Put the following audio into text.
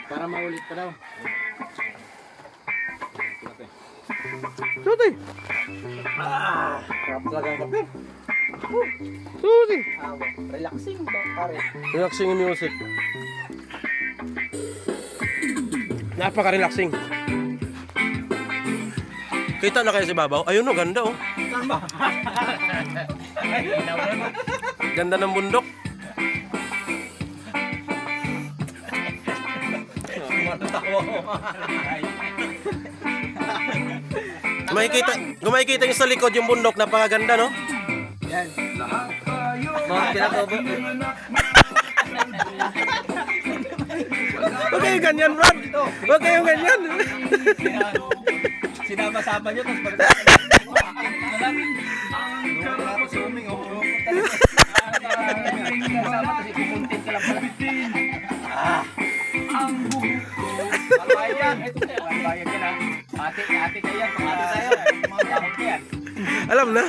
Para maulit pa daw. Suti. Sarap talaga ang kape. Suti. Relaxing ba, pare? Relaxing music. Napaka-relaxing. Kita na kayo si Babaw? Ayun o, ganda oh. Ganda ng bundok. Kung makikita nyo sa likod yung bundok, napakaganda no? Yan. Mga pinatobo. Huwag kayong ganyan, Brad. Huwag kayong ganyan. Sinama-sama nyo, tapos pag... Tapos swimming, oh. Sinama, tapos ipupuntin ka lang pala. Bayad. Bayad yan, ha? Ate kayo yan. Ate tayo. Mga dahon ko yan. Alam na.